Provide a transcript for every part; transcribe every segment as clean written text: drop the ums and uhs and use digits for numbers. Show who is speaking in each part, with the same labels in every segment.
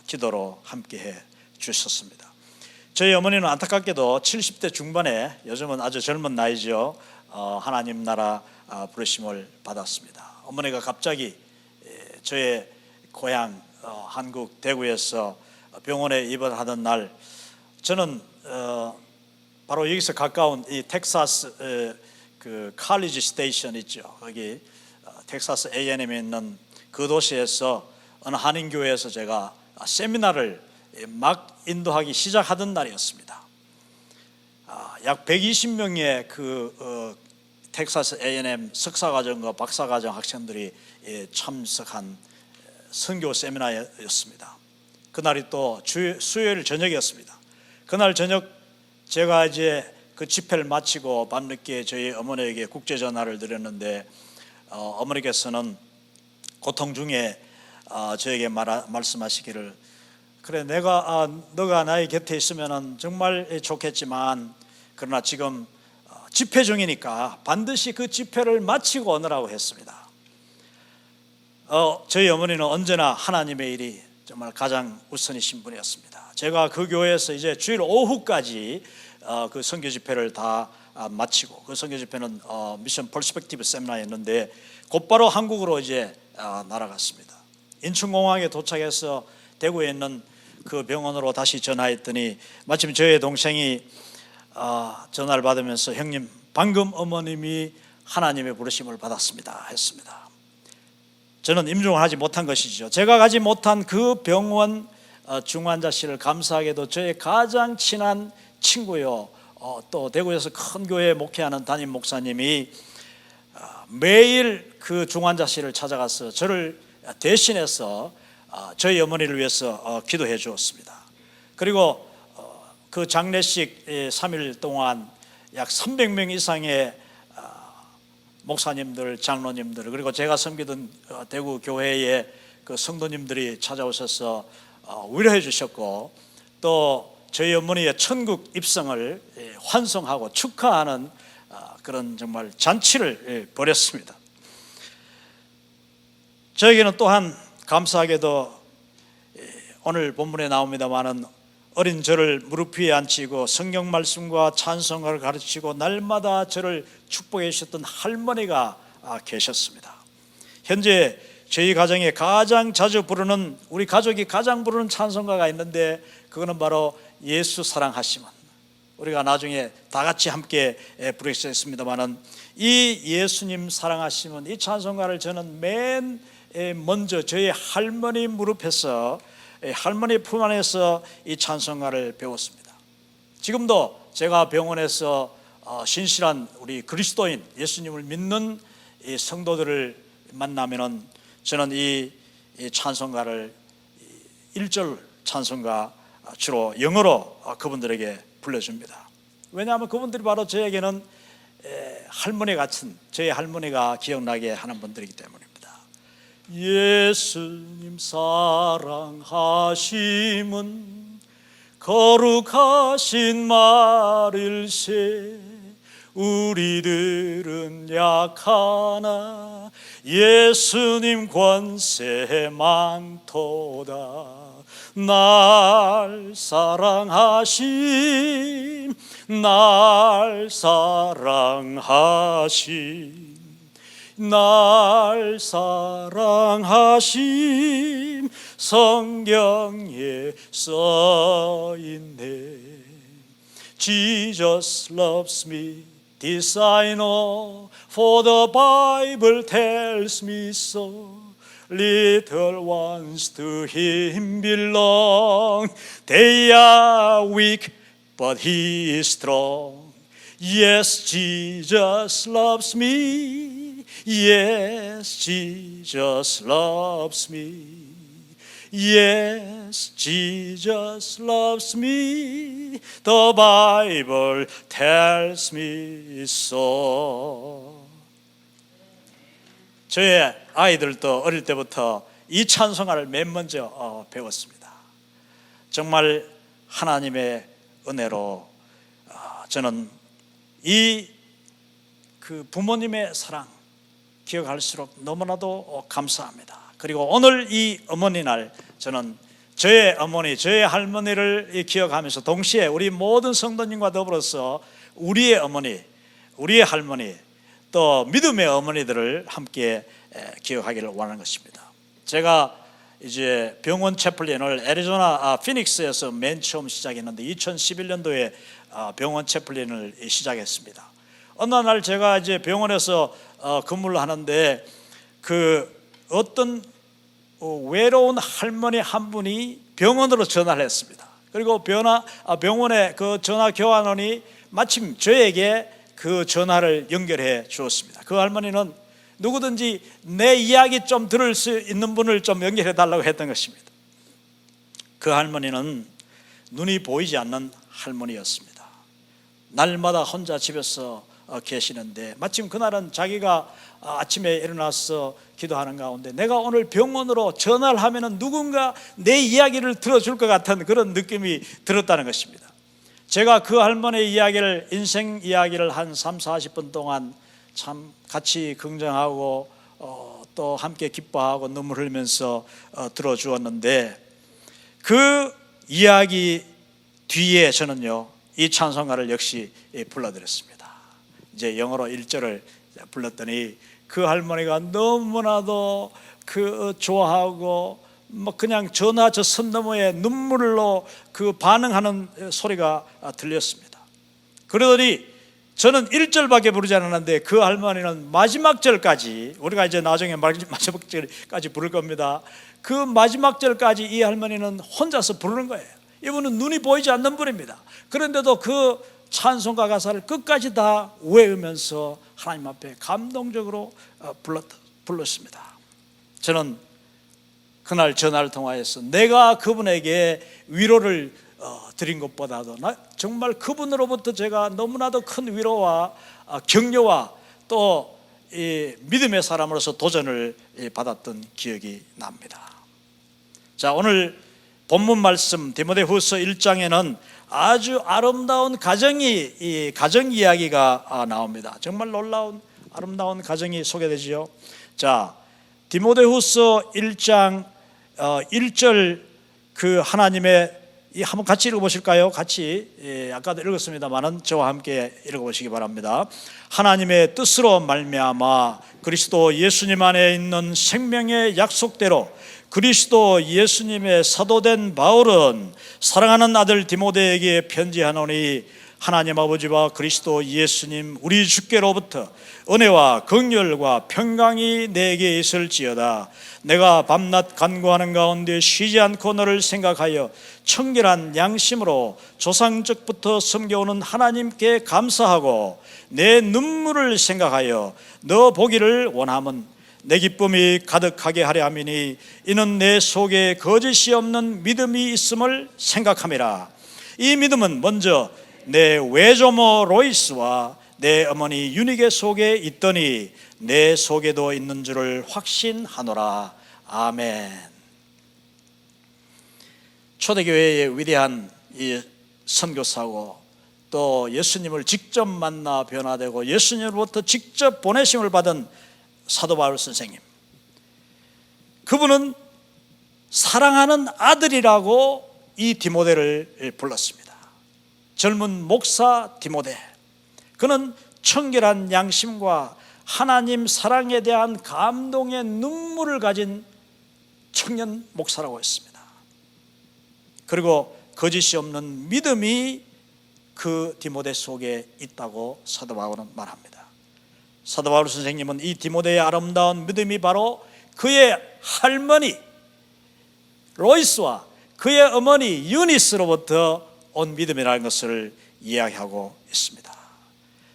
Speaker 1: 기도로 함께해 주셨습니다. 저희 어머니는 안타깝게도 70대 중반에, 요즘은 아주 젊은 나이죠, 하나님 나라 부르심을 받았습니다. 어머니가 갑자기 저의 고향 한국 대구에서 병원에 입원하던 날, 저는 바로 여기서 가까운 이 텍사스 그 칼리지 스테이션 있죠, 거기 텍사스 A&M에 있는 그 도시에서 어느 한인교회에서 제가 세미나를 막 인도하기 시작하던 날이었습니다. 약 120명의 그 텍사스 A&M 석사과정과 박사과정 학생들이 참석한 선교 세미나였습니다. 그날이 또 수요일 저녁이었습니다. 그날 저녁 제가 이제 그 집회를 마치고 밤늦게 저희 어머니에게 국제 전화를 드렸는데, 어머니께서는 고통 중에 저에게 말씀하시기를, 그래, 너가 나의 곁에 있으면 정말 좋겠지만, 그러나 지금 집회 중이니까 반드시 그 집회를 마치고 오느라고 했습니다. 저희 어머니는 언제나 하나님의 일이 정말 가장 우선이신 분이었습니다. 제가 그 교회에서 이제 주일 오후까지 그 선교 집회를 다 마치고, 그 선교 집회는 미션 퍼스펙티브 세미나였는데 곧바로 한국으로 이제 날아갔습니다. 인천공항에 도착해서 대구에 있는 그 병원으로 다시 전화했더니, 마침 저의 동생이 전화를 받으면서, 형님, 방금 어머님이 하나님의 부르심을 받았습니다 했습니다. 저는 임종을 하지 못한 것이죠. 제가 가지 못한 그 병원 중환자실을 감사하게도 저의 가장 친한 친구요, 또 대구에서 큰 교회 목회하는 담임 목사님이 매일 그 중환자실을 찾아가서 저를 대신해서 저희 어머니를 위해서 기도해 주었습니다. 그리고 그 장례식 3일 동안 약 300명 이상의 목사님들, 장로님들, 그리고 제가 섬기던 대구 교회의 그 성도님들이 찾아오셔서 위로해 주셨고, 또 저희 어머니의 천국 입성을 환송하고 축하하는 그런 정말 잔치를 벌였습니다. 저에게는 또한 감사하게도 오늘 본문에 나옵니다마는 어린 저를 무릎 위에 앉히고 성경 말씀과 찬송가를 가르치고 날마다 저를 축복해 주셨던 할머니가 계셨습니다. 현재 저희 가정에 가장 자주 부르는, 우리 가족이 가장 부르는 찬송가가 있는데, 그거는 바로 예수 사랑하시면, 우리가 나중에 다 같이 함께 부르겠습니다마는, 이 예수님 사랑하시면 이 찬송가를 저는 맨 먼저 저희 할머니 무릎에서, 할머니 품 안에서 이 찬송가를 배웠습니다. 지금도 제가 병원에서 신실한 우리 그리스도인, 예수님을 믿는 이 성도들을 만나면은 저는 이 찬송가를 1절 찬송가 주로 영어로 그분들에게 불러줍니다. 왜냐하면 그분들이 바로 저에게는 할머니 같은, 저희 할머니가 기억나게 하는 분들이기 때문입니다. 예수님 사랑하심은 거룩하신 말일세, 우리들은 약하나 예수님 권세 많도다. 날 사랑하심, 날 사랑하심, 날 사랑하심, 성경에 써있네. Jesus loves me, this I know, for the Bible tells me so. Little ones to him belong, they are weak, but he is strong. Yes, Jesus loves me, yes, Jesus loves me. Yes, Jesus loves me, the Bible tells me so. 저의 아이들도 어릴 때부터 이 찬송가를 맨 먼저 배웠습니다. 정말 하나님의 은혜로 저는 이 그 부모님의 사랑 기억할수록 너무나도 감사합니다. 그리고 오늘 이 어머니 날 저는 저의 어머니, 저의 할머니를 기억하면서 동시에 우리 모든 성도님과 더불어서 우리의 어머니, 우리의 할머니, 또 믿음의 어머니들을 함께 기억하기를 원하는 것입니다. 제가 이제 병원 채플린을 애리조나 피닉스에서 맨 처음 시작했는데 2011년도에 병원 채플린을 시작했습니다. 어느 날 제가 이제 병원에서 근무를 하는데 그 어떤 외로운 할머니 한 분이 병원으로 전화를 했습니다. 그리고 병원에 그 전화 교환원이 마침 저에게 그 전화를 연결해 주었습니다. 그 할머니는 누구든지 내 이야기 좀 들을 수 있는 분을 좀 연결해 달라고 했던 것입니다. 그 할머니는 눈이 보이지 않는 할머니였습니다. 날마다 혼자 집에서 계시는데 마침 그날은 자기가 아침에 일어나서 기도하는 가운데 내가 오늘 병원으로 전화를 하면 누군가 내 이야기를 들어줄 것 같은 그런 느낌이 들었다는 것입니다. 제가 그 할머니의 이야기를, 인생 이야기를 한 30-40분 동안 참 같이 긍정하고 또 함께 기뻐하고 눈물 흘리면서 들어주었는데 그 이야기 뒤에 저는요 이 찬송가를 역시 불러드렸습니다. 이제 영어로 1절을 불렀더니 그 할머니가 너무나도 좋아하고 뭐 그냥 전화 저 선 너머에 눈물로 그 반응하는 소리가 들렸습니다. 그러더니 저는 1절밖에 부르지 않았는데 그 할머니는 마지막 절까지, 우리가 이제 나중에 마지막 절까지 부를 겁니다. 그 마지막 절까지 이 할머니는 혼자서 부르는 거예요. 이분은 눈이 보이지 않는 분입니다. 그런데도 그 찬송가 가사를 끝까지 다 외우면서 하나님 앞에 감동적으로 불렀습니다. 저는 그날 전화를 통하여서 내가 그분에게 위로를 드린 것보다도 정말 그분으로부터 제가 너무나도 큰 위로와 격려와 또 이 믿음의 사람으로서 도전을 받았던 기억이 납니다. 자, 오늘 본문 말씀 디모데후서 1장에는 아주 아름다운 가정 이야기가 나옵니다. 정말 놀라운 아름다운 가정이 소개되지요. 자, 디모데후서 1장 1절 그 하나님의 한번 같이 읽어보실까요? 같이 아까도 읽었습니다만은 저와 함께 읽어보시기 바랍니다. 하나님의 뜻으로 말미암아 그리스도 예수님 안에 있는 생명의 약속대로 그리스도 예수님의 사도된 바울은 사랑하는 아들 디모데에게 편지하노니 하나님 아버지와 그리스도 예수님 우리 주께로부터 은혜와 긍휼과 평강이 내게 있을지어다. 내가 밤낮 간구하는 가운데 쉬지 않고 너를 생각하여 청결한 양심으로 조상적부터 섬겨오는 하나님께 감사하고 내 눈물을 생각하여 너 보기를 원함은 내 기쁨이 가득하게 하려 함이니 이는 내 속에 거짓이 없는 믿음이 있음을 생각함이라. 이 믿음은 먼저 내 외조모 로이스와 내 어머니 유니게 속에 있더니 내 속에도 있는 줄을 확신하노라. 아멘. 초대교회의 위대한 이 선교사고 또 예수님을 직접 만나 변화되고 예수님으로부터 직접 보내심을 받은 사도 바울 선생님, 그분은 사랑하는 아들이라고 이 디모데를 불렀습니다. 젊은 목사 디모데, 그는 청결한 양심과 하나님 사랑에 대한 감동의 눈물을 가진 청년 목사라고 했습니다. 그리고 거짓이 없는 믿음이 그 디모데 속에 있다고 사도 바울은 말합니다. 사도 바울 선생님은 이 디모데의 아름다운 믿음이 바로 그의 할머니 로이스와 그의 어머니 유니스로부터 온 믿음이라는 것을 이야기하고 있습니다.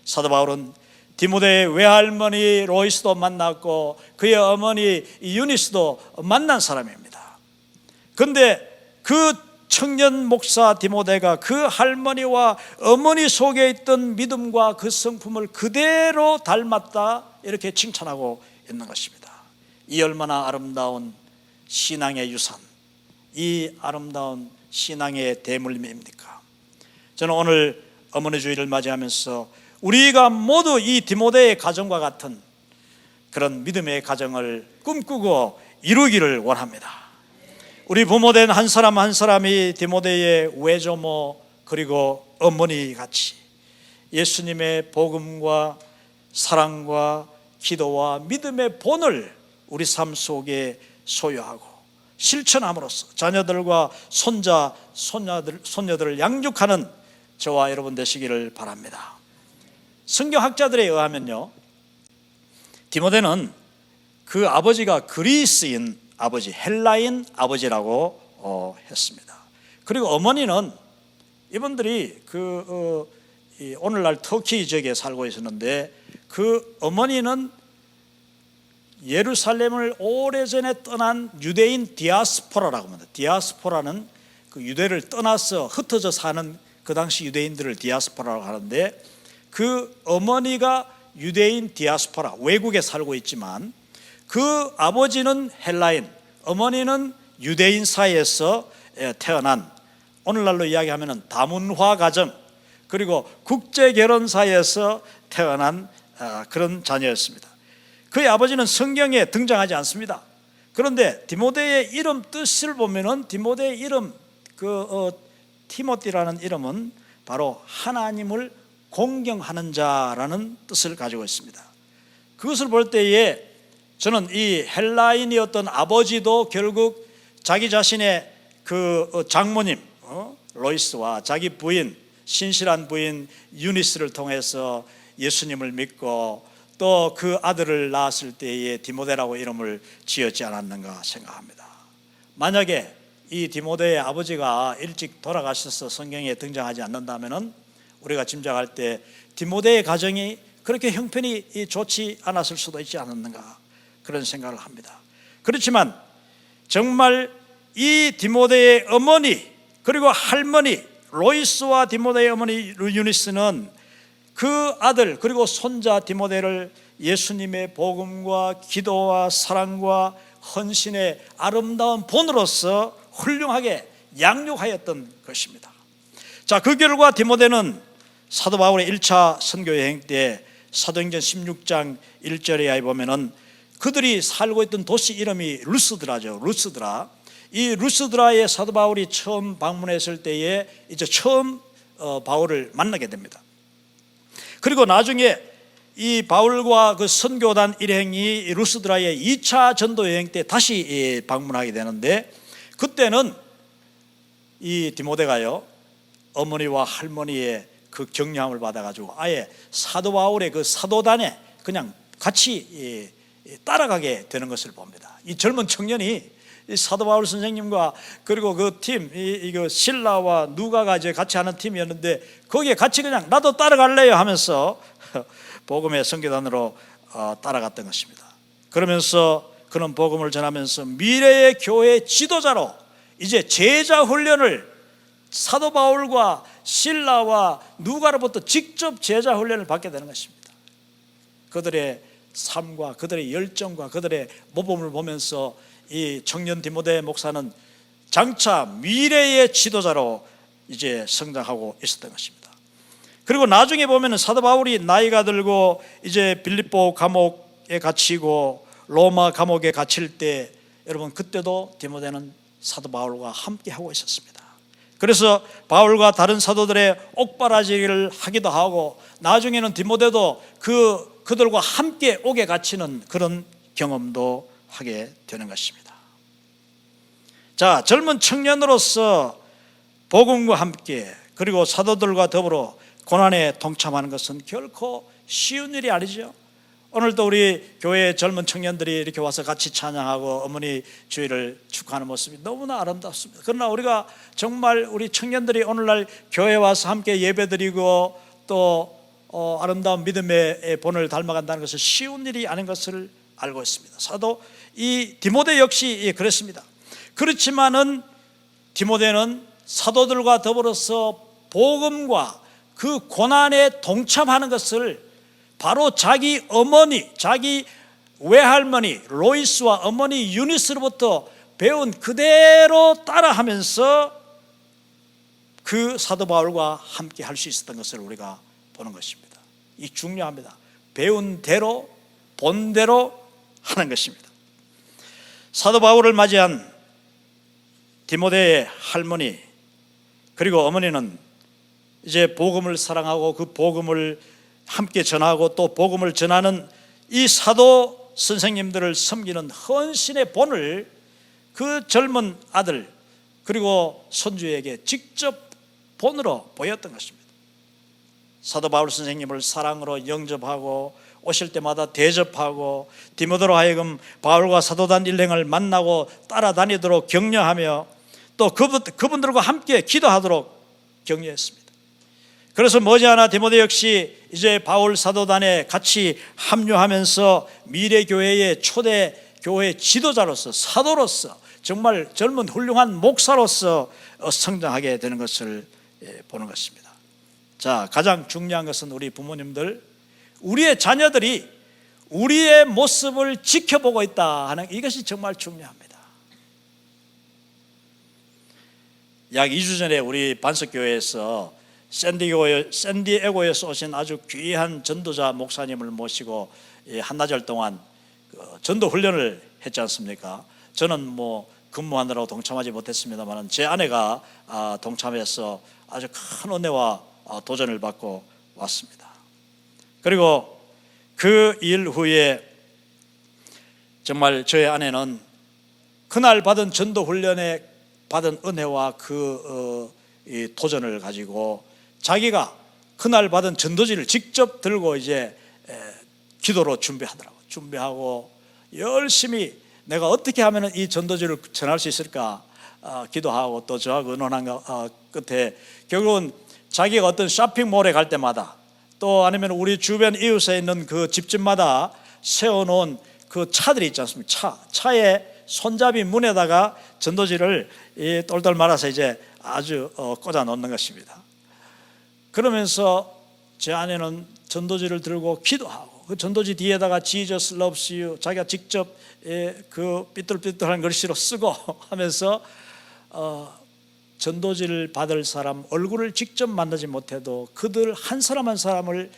Speaker 1: 사도 바울은 디모데의 외할머니 로이스도 만났고 그의 어머니 유니스도 만난 사람입니다. 그런데 그 청년 목사 디모데가 그 할머니와 어머니 속에 있던 믿음과 그 성품을 그대로 닮았다, 이렇게 칭찬하고 있는 것입니다. 이 얼마나 아름다운 신앙의 유산, 이 아름다운 신앙의 대물림입니까? 저는 오늘 어머니 주일을 맞이하면서 우리가 모두 이 디모데의 가정과 같은 그런 믿음의 가정을 꿈꾸고 이루기를 원합니다. 우리 부모된 한 사람 한 사람이 디모데의 외조모 그리고 어머니 같이 예수님의 복음과 사랑과 기도와 믿음의 본을 우리 삶 속에 소유하고 실천함으로써 자녀들과 손자, 손녀들을 양육하는 저와 여러분 되시기를 바랍니다. 성경학자들에 의하면요, 디모데는 그 아버지가 그리스인 아버지, 헬라인 아버지라고 했습니다. 그리고 어머니는 이분들이 오늘날 터키 지역에 살고 있었는데 그 어머니는 예루살렘을 오래전에 떠난 유대인 디아스포라라고 합니다. 디아스포라는 그 유대를 떠나서 흩어져 사는 그 당시 유대인들을 디아스포라라고 하는데 그 어머니가 유대인 디아스포라, 외국에 살고 있지만 그 아버지는 헬라인, 어머니는 유대인 사이에서 태어난, 오늘날로 이야기하면 다문화 가정 그리고 국제 결혼 사이에서 태어난 그런 자녀였습니다. 그의 아버지는 성경에 등장하지 않습니다. 그런데 디모데의 이름 뜻을 보면은 디모데의 이름 티모티라는 이름은 바로 하나님을 공경하는 자라는 뜻을 가지고 있습니다. 그것을 볼 때에 저는 이 헬라인이었던 아버지도 결국 자기 자신의 그 장모님 로이스와 자기 부인, 신실한 부인 유니스를 통해서 예수님을 믿고 또 그 아들을 낳았을 때에 디모데라고 이름을 지었지 않았는가 생각합니다. 만약에 이 디모데의 아버지가 일찍 돌아가셔서 성경에 등장하지 않는다면 우리가 짐작할 때 디모데의 가정이 그렇게 형편이 좋지 않았을 수도 있지 않았는가 그런 생각을 합니다. 그렇지만 정말 이 디모데의 어머니 그리고 할머니 로이스와 디모데의 어머니 유니스는 그 아들 그리고 손자 디모데를 예수님의 복음과 기도와 사랑과 헌신의 아름다운 본으로서 훌륭하게 양육하였던 것입니다. 자, 그 결과 디모데는 사도 바울의 1차 선교 여행 때 사도행전 16장 1절에 보면은 그들이 살고 있던 도시 이름이 루스드라죠. 루스드라. 이 루스드라에 사도 바울이 처음 방문했을 때에 이제 처음 바울을 만나게 됩니다. 그리고 나중에 이 바울과 그 선교단 일행이 루스드라의 2차 전도 여행 때 다시 방문하게 되는데 그때는 이 디모데가요 어머니와 할머니의 그 격려함을 받아가지고 아예 사도 바울의 그 사도단에 그냥 같이 따라가게 되는 것을 봅니다. 이 젊은 청년이 사도 바울 선생님과 그리고 그 팀, 이거 실라와 누가가 이제 같이 하는 팀이었는데 거기에 같이 그냥 나도 따라갈래요 하면서 복음의 선교단으로 따라갔던 것입니다. 그러면서 그는 복음을 전하면서 미래의 교회 지도자로 이제 제자 훈련을 사도 바울과 실라와 누가로부터 직접 제자 훈련을 받게 되는 것입니다. 그들의 삶과 그들의 열정과 그들의 모범을 보면서 이 청년 디모데 목사는 장차 미래의 지도자로 이제 성장하고 있었던 것입니다. 그리고 나중에 보면 사도 바울이 나이가 들고 이제 빌립보 감옥에 갇히고 로마 감옥에 갇힐 때 여러분 그때도 디모데는 사도 바울과 함께 하고 있었습니다. 그래서 바울과 다른 사도들의 옥바라지를 하기도 하고 나중에는 디모데도 그들과 함께 옥에 갇히는 그런 경험도 하게 되는 것입니다. 자, 젊은 청년으로서 복음과 함께 그리고 사도들과 더불어 고난에 동참하는 것은 결코 쉬운 일이 아니죠. 오늘도 우리 교회 젊은 청년들이 이렇게 와서 같이 찬양하고 어머니 주일을 축하하는 모습이 너무나 아름답습니다. 그러나 우리가 정말 우리 청년들이 오늘날 교회에 와서 함께 예배드리고 또 아름다운 믿음의 본을 닮아간다는 것은 쉬운 일이 아닌 것을 알고 있습니다. 사도 이 디모데 역시 그랬습니다. 그렇지만은 디모데는 사도들과 더불어서 복음과 그 고난에 동참하는 것을 바로 자기 어머니, 자기 외할머니 로이스와 어머니 유니스로부터 배운 그대로 따라하면서 그 사도 바울과 함께 할 수 있었던 것을 우리가 보는 것입니다. 이 중요합니다. 배운 대로 본대로 하는 것입니다. 사도 바울을 맞이한 디모데의 할머니 그리고 어머니는 이제 복음을 사랑하고 그 복음을 함께 전하고 또 복음을 전하는 이 사도 선생님들을 섬기는 헌신의 본을 그 젊은 아들 그리고 손주에게 직접 본으로 보였던 것입니다. 사도 바울 선생님을 사랑으로 영접하고 오실 때마다 대접하고 디모데로 하여금 바울과 사도단 일행을 만나고 따라다니도록 격려하며 또 그분들과 함께 기도하도록 격려했습니다. 그래서 머지않아 디모데 역시 이제 바울 사도단에 같이 합류하면서 미래 교회의 초대 교회 지도자로서 사도로서 정말 젊은 훌륭한 목사로서 성장하게 되는 것을 보는 것입니다. 자, 가장 중요한 것은 우리 부모님들, 우리의 자녀들이 우리의 모습을 지켜보고 있다 하는 이것이 정말 중요합니다. 약 2주 전에 우리 반석교회에서 샌디에고에서 오신 아주 귀한 전도자 목사님을 모시고 한나절 동안 전도 훈련을 했지 않습니까? 저는 뭐 근무하느라고 동참하지 못했습니다만 제 아내가 동참해서 아주 큰 은혜와 도전을 받고 왔습니다. 그리고 그 일 후에 정말 저희 아내는 그날 받은 전도 훈련에 받은 은혜와 이 도전을 가지고 자기가 그날 받은 전도지를 직접 들고 이제 기도로 준비하고 열심히 내가 어떻게 하면 이 전도지를 전할 수 있을까 기도하고 또 저하고 의논한 끝에 결국은 자기가 어떤 쇼핑몰에 갈 때마다 또 아니면 우리 주변 이웃에 있는 그 집집마다 세워놓은 그 차들이 있지 않습니까? 차에 손잡이 문에다가 전도지를 똘똘 말아서 이제 아주 꽂아 놓는 것입니다. 그러면서 제 아내는 전도지를 들고 기도하고 그 전도지 뒤에다가 Jesus loves you 자기가 직접 그 삐뚤삐뚤한 글씨로 쓰고 하면서 전도지를 받을 사람 얼굴을 직접 만나지 못해도 그들 한 사람 한 사람을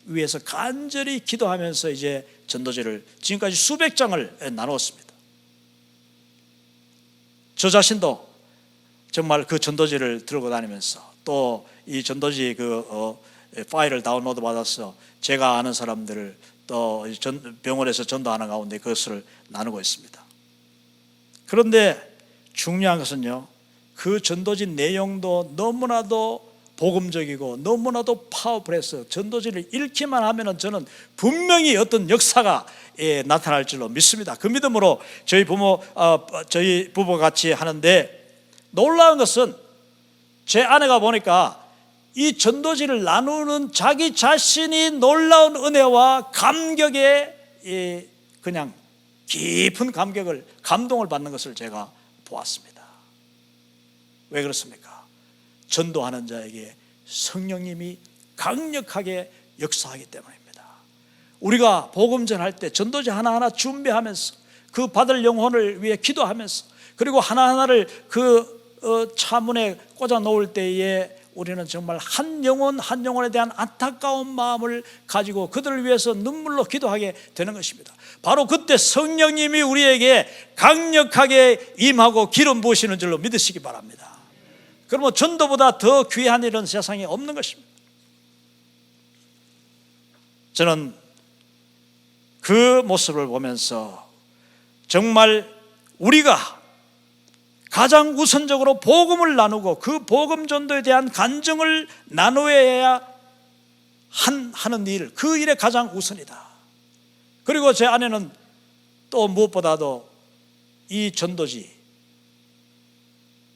Speaker 1: 위해서 간절히 기도하면서 이제 전도지를 지금까지 수백 장을 나누었습니다. 저 자신도 정말 그 전도지를 들고 다니면서 또 이 전도지 파일을 다운로드 받아서 제가 아는 사람들을 또 병원에서 전도하는 가운데 그것을 나누고 있습니다. 그런데 중요한 것은요, 그 전도지 내용도 너무나도 복음적이고 너무나도 파워풀해서 전도지를 읽기만 하면은 저는 분명히 어떤 역사가 나타날 줄로 믿습니다. 그 믿음으로 저희 부부가 같이 하는데 놀라운 것은 제 아내가 보니까 이 전도지를 나누는 자기 자신이 놀라운 은혜와 감격에 그냥 깊은 감동을 받는 것을 제가 보았습니다. 왜 그렇습니까? 전도하는 자에게 성령님이 강력하게 역사하기 때문입니다. 우리가 복음 전할 때 전도지 하나하나 준비하면서 그 받을 영혼을 위해 기도하면서 그리고 하나하나를 차문에 꽂아 놓을 때에 우리는 정말 한 영혼에 대한 안타까운 마음을 가지고 그들을 위해서 눈물로 기도하게 되는 것입니다. 바로 그때 성령님이 우리에게 강력하게 임하고 기름 부으시는 줄로 믿으시기 바랍니다. 그러면 전도보다 더 귀한 일은 세상에 없는 것입니다. 저는 그 모습을 보면서 정말 우리가 가장 우선적으로 복음을 나누고 그 복음 전도에 대한 간증을 나누어야 하는 일, 그 일에 가장 우선이다. 그리고 제 아내는 또 무엇보다도 이 전도지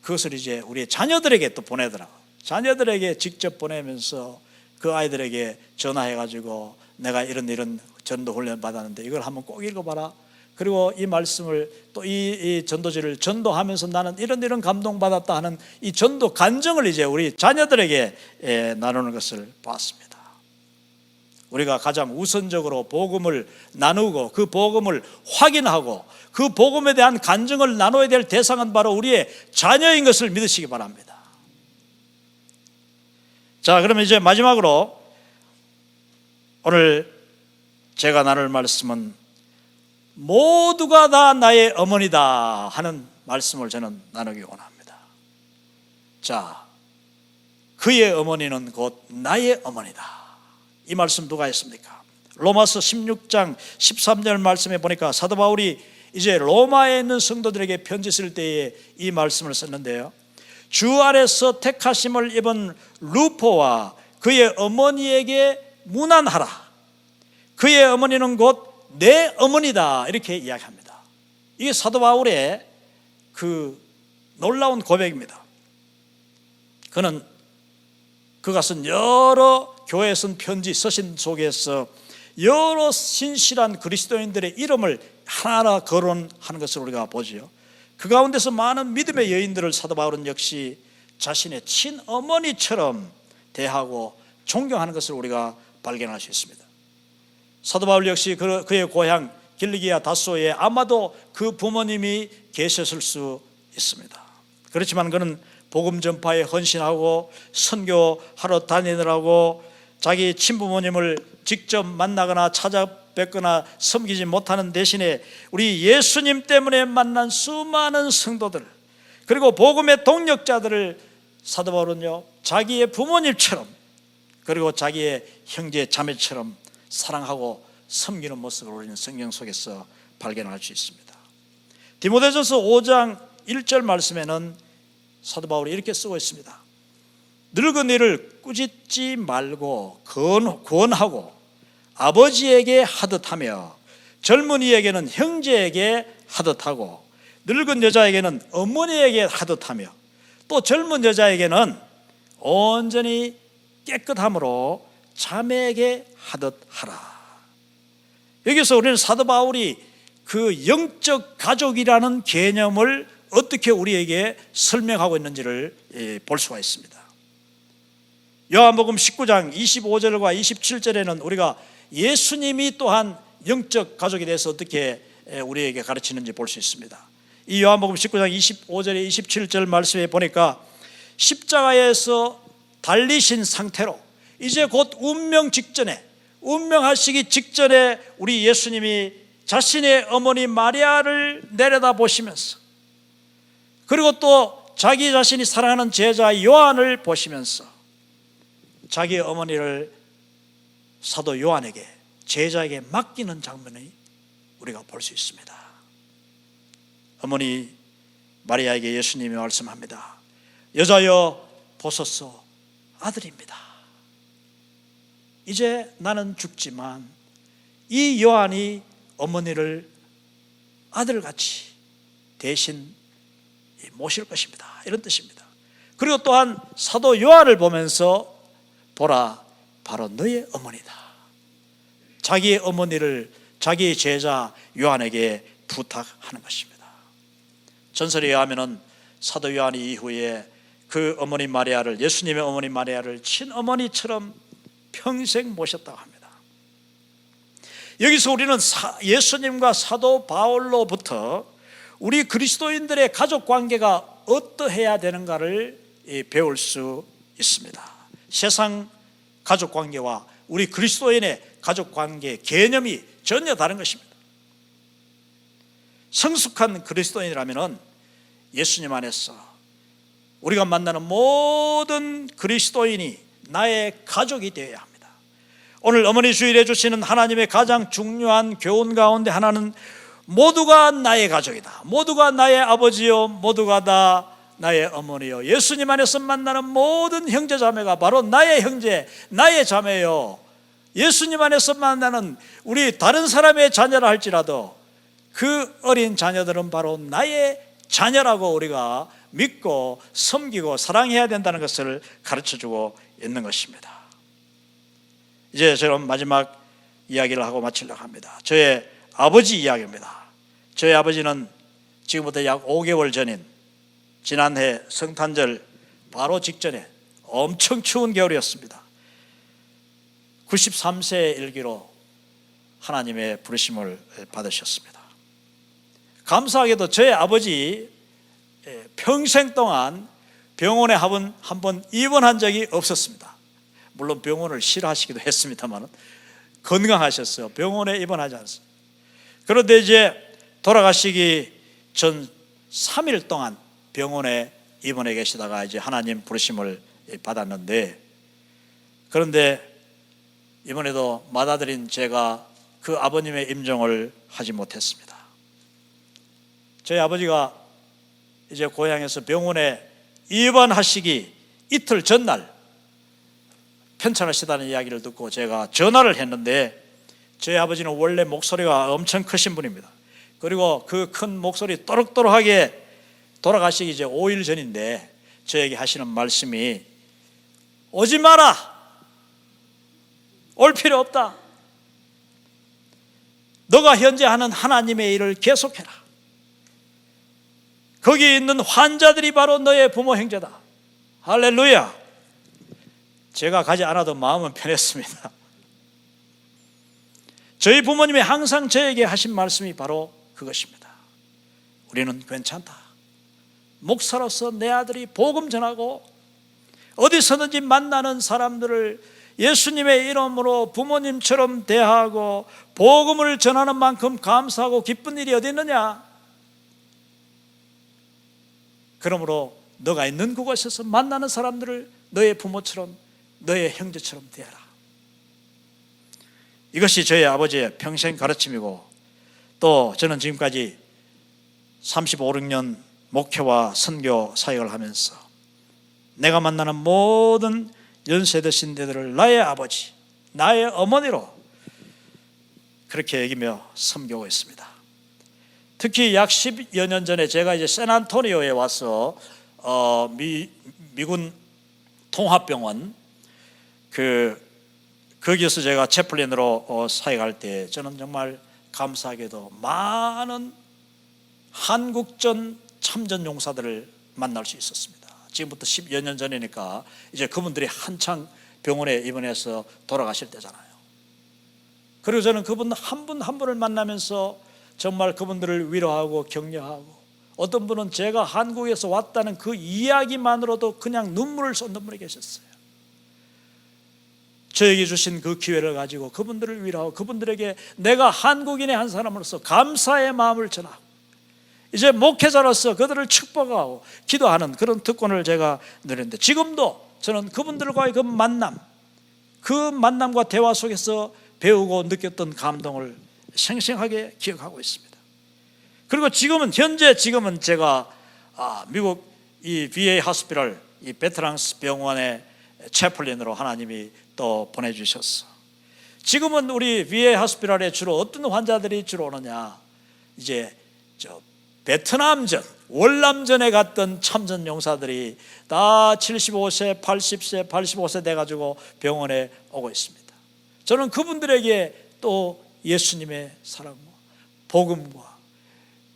Speaker 1: 그것을 이제 우리 자녀들에게 또 보내더라고. 자녀들에게 직접 보내면서 그 아이들에게 전화해가지고 내가 이런 전도 훈련 받았는데 이걸 한번 꼭 읽어봐라. 그리고 이 말씀을 또 이 전도지를 전도하면서 나는 이런 감동받았다 하는 이 전도 간증을 이제 우리 자녀들에게 나누는 것을 봤습니다. 우리가 가장 우선적으로 복음을 나누고 그 복음을 확인하고 그 복음에 대한 간증을 나눠야 될 대상은 바로 우리의 자녀인 것을 믿으시기 바랍니다. 자, 그러면 이제 마지막으로 오늘 제가 나눌 말씀은 모두가 다 나의 어머니다 하는 말씀을 저는 나누기 원합니다. 자, 그의 어머니는 곧 나의 어머니다. 이 말씀 누가 했습니까? 로마서 16장 13절 말씀에 보니까 사도 바울이 이제 로마에 있는 성도들에게 편지 쓸 때에 이 말씀을 썼는데요, 주 안에서 택하심을 입은 루포와 그의 어머니에게 문안하라. 그의 어머니는 곧 내 어머니다. 이렇게 이야기합니다. 이게 사도 바울의 그 놀라운 고백입니다. 그것은 여러 교회에 쓴 편지 서신 속에서 여러 신실한 그리스도인들의 이름을 하나하나 거론하는 것을 우리가 보지요. 그 가운데서 많은 믿음의 여인들을 사도 바울은 역시 자신의 친어머니처럼 대하고 존경하는 것을 우리가 발견할 수 있습니다. 사도 바울 역시 그의 고향 길리기아 다소에 아마도 그 부모님이 계셨을 수 있습니다. 그렇지만 그는 복음 전파에 헌신하고 선교하러 다니느라고 자기 친부모님을 직접 만나거나 찾아뵙거나 섬기지 못하는 대신에 우리 예수님 때문에 만난 수많은 성도들, 그리고 복음의 동력자들을 사도 바울은요, 자기의 부모님처럼 그리고 자기의 형제 자매처럼 사랑하고 섬기는 모습을 우리는 성경 속에서 발견할 수 있습니다. 디모데전서 5장 1절 말씀에는 사도 바울이 이렇게 쓰고 있습니다. 늙은이를 꾸짖지 말고 권하고 아버지에게 하듯하며 젊은이에게는 형제에게 하듯하고 늙은 여자에게는 어머니에게 하듯하며 또 젊은 여자에게는 온전히 깨끗함으로 자매에게 하듯하라. 여기서 우리는 사도 바울이 그 영적 가족이라는 개념을 어떻게 우리에게 설명하고 있는지를 볼 수가 있습니다. 요한복음 19장 25절과 27절에는 우리가 예수님이 또한 영적 가족에 대해서 어떻게 우리에게 가르치는지 볼 수 있습니다. 이 요한복음 19장 25절에 27절 말씀에 보니까 십자가에서 달리신 상태로 이제 곧 운명하시기 직전에 우리 예수님이 자신의 어머니 마리아를 내려다 보시면서, 그리고 또 자기 자신이 사랑하는 제자 요한을 보시면서 자기의 어머니를 사도 요한에게, 제자에게 맡기는 장면을 우리가 볼 수 있습니다. 어머니 마리아에게 예수님이 말씀합니다. 여자여 보소서 아들입니다. 이제 나는 죽지만 이 요한이 어머니를 아들같이 대신 모실 것입니다. 이런 뜻입니다. 그리고 또한 사도 요한을 보면서 보라, 바로 너의 어머니다. 자기의 어머니를 자기의 제자 요한에게 부탁하는 것입니다. 전설에 의하면 사도 요한이 이후에 그 어머니 마리아를, 예수님의 어머니 마리아를 친어머니처럼 평생 모셨다고 합니다. 여기서 우리는 예수님과 사도 바울로부터 우리 그리스도인들의 가족 관계가 어떠해야 되는가를 배울 수 있습니다. 세상 가족 관계와 우리 그리스도인의 가족 관계 개념이 전혀 다른 것입니다. 성숙한 그리스도인이라면 예수님 안에서 우리가 만나는 모든 그리스도인이 나의 가족이 되어야 합니다. 오늘 어머니 주일에 주시는 하나님의 가장 중요한 교훈 가운데 하나는 모두가 나의 가족이다. 모두가 나의 아버지요, 모두가 다 나의 어머니요. 예수님 안에서 만나는 모든 형제자매가 바로 나의 형제, 나의 자매요. 예수님 안에서 만나는 우리 다른 사람의 자녀라 할지라도 그 어린 자녀들은 바로 나의 자녀라고 우리가 믿고 섬기고 사랑해야 된다는 것을 가르쳐주고 있는 것입니다. 이제 저는 마지막 이야기를 하고 마치려고 합니다. 저의 아버지 이야기입니다. 저희 아버지는 지금부터 약 5개월 전인 지난해 성탄절 바로 직전에 엄청 추운 겨울이었습니다. 93세의 일기로 하나님의 부르심을 받으셨습니다. 감사하게도 저희 아버지 평생 동안 병원에 한 번 입원한 적이 없었습니다. 물론 병원을 싫어하시기도 했습니다만 건강하셨어요. 병원에 입원하지 않았어요. 그런데 이제 돌아가시기 전 3일 동안 병원에 입원해 계시다가 이제 하나님 부르심을 받았는데, 그런데 이번에도 맏아들인 제가 그 아버님의 임종을 하지 못했습니다. 저희 아버지가 이제 고향에서 병원에 입원하시기 이틀 전날 편찮으시다는 이야기를 듣고 제가 전화를 했는데, 저희 아버지는 원래 목소리가 엄청 크신 분입니다. 그리고 그 큰 목소리 또록또록하게 돌아가시기 이제 5일 전인데 저에게 하시는 말씀이, 오지 마라, 올 필요 없다, 너가 현재 하는 하나님의 일을 계속해라, 거기 있는 환자들이 바로 너의 부모 형제다. 할렐루야. 제가 가지 않아도 마음은 편했습니다. 저희 부모님이 항상 저에게 하신 말씀이 바로 그것입니다. 우리는 괜찮다. 목사로서 내 아들이 복음 전하고 어디서든지 만나는 사람들을 예수님의 이름으로 부모님처럼 대하고 복음을 전하는 만큼 감사하고 기쁜 일이 어디 있느냐. 그러므로 너가 있는 그곳에서 만나는 사람들을 너의 부모처럼, 너의 형제처럼 대하라. 이것이 저희 아버지의 평생 가르침이고, 또 저는 지금까지 35, 6년 목회와 선교 사역을 하면서 내가 만나는 모든 연세 드신 데들을 나의 아버지, 나의 어머니로 그렇게 여기며 섬기고 있습니다. 특히 약 10여 년 전에 제가 이제 샌안토니오에 와서 미군 통합병원 거기에서 제가 채플린으로 사역할 때 저는 정말 감사하게도 많은 한국전 참전 용사들을 만날 수 있었습니다. 지금부터 10여 년 전이니까 이제 그분들이 한창 병원에 입원해서 돌아가실 때잖아요. 그리고 저는 그분 한 분 한 분을 만나면서 정말 그분들을 위로하고 격려하고, 어떤 분은 제가 한국에서 왔다는 그 이야기만으로도 그냥 눈물을 쏟는 분이 계셨어요. 저에게 주신 그 기회를 가지고 그분들을 위로하고 그분들에게 내가 한국인의 한 사람으로서 감사의 마음을 전하고, 이제 목회자로서 그들을 축복하고 기도하는 그런 특권을 제가 누렸는데, 지금도 저는 그분들과의 그 만남과 대화 속에서 배우고 느꼈던 감동을 생생하게 기억하고 있습니다. 그리고 현재 제가 미국 이 VA 하스피럴, 이 베테랑스 병원의 채플린으로 하나님이 또 보내주셨어. 지금은 우리 VA 하스피럴에 주로 어떤 환자들이 주로 오느냐, 이제 베트남전, 월남전에 갔던 참전 용사들이 다 75세, 80세, 85세 돼가지고 병원에 오고 있습니다. 저는 그분들에게 또 예수님의 사랑과 복음과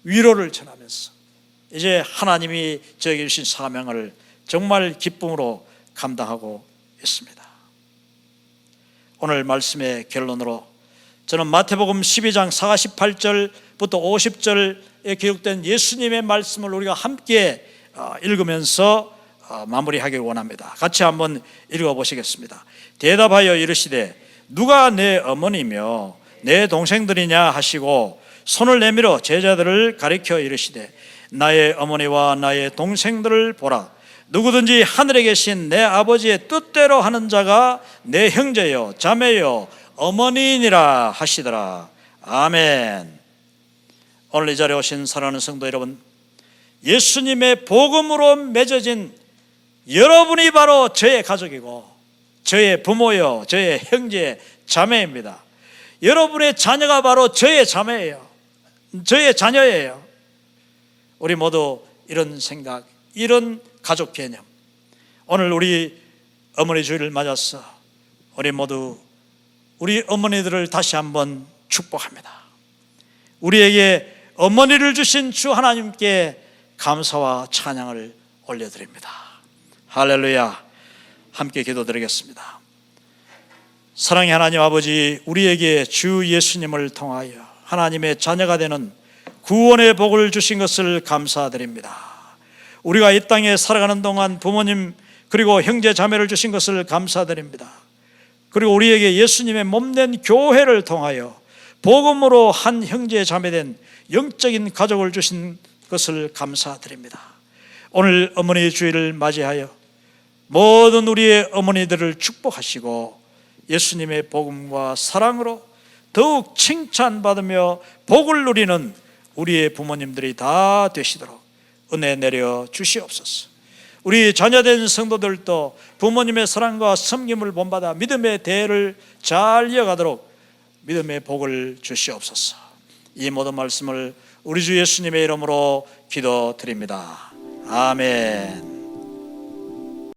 Speaker 1: 위로를 전하면서 이제 하나님이 저에게 주신 사명을 정말 기쁨으로 감당하고 있습니다. 오늘 말씀의 결론으로 저는 마태복음 12장 48절부터 50절에 기록된 예수님의 말씀을 우리가 함께 읽으면서 마무리하길 원합니다. 같이 한번 읽어보시겠습니다. 대답하여 이르시되 누가 내 어머니며 내 동생들이냐 하시고 손을 내밀어 제자들을 가리켜 이르시되 나의 어머니와 나의 동생들을 보라. 누구든지 하늘에 계신 내 아버지의 뜻대로 하는 자가 내 형제요 자매요 어머니니라 하시더라. 아멘. 오늘 이 자리에 오신 사랑하는 성도 여러분, 예수님의 복음으로 맺어진 여러분이 바로 저의 가족이고 저의 부모요 저의 형제 자매입니다. 여러분의 자녀가 바로 저의 자매예요. 저의 자녀예요. 우리 모두 이런 생각, 이런 가족 개념, 오늘 우리 어머니 주일을 맞아서 우리 모두 우리 어머니들을 다시 한번 축복합니다. 우리에게 어머니를 주신 주 하나님께 감사와 찬양을 올려드립니다. 할렐루야. 함께 기도드리겠습니다. 사랑의 하나님 아버지, 우리에게 주 예수님을 통하여 하나님의 자녀가 되는 구원의 복을 주신 것을 감사드립니다. 우리가 이 땅에 살아가는 동안 부모님 그리고 형제 자매를 주신 것을 감사드립니다. 그리고 우리에게 예수님의 몸된 교회를 통하여 복음으로 한 형제 자매된 영적인 가족을 주신 것을 감사드립니다. 오늘 어머니 주일을 맞이하여 모든 우리의 어머니들을 축복하시고 예수님의 복음과 사랑으로 더욱 칭찬받으며 복을 누리는 우리의 부모님들이 다 되시도록 은혜 내려 주시옵소서. 우리 자녀된 성도들도 부모님의 사랑과 섬김을 본받아 믿음의 대를 잘 이어가도록 믿음의 복을 주시옵소서. 이 모든 말씀을 우리 주 예수님의 이름으로 기도드립니다. 아멘.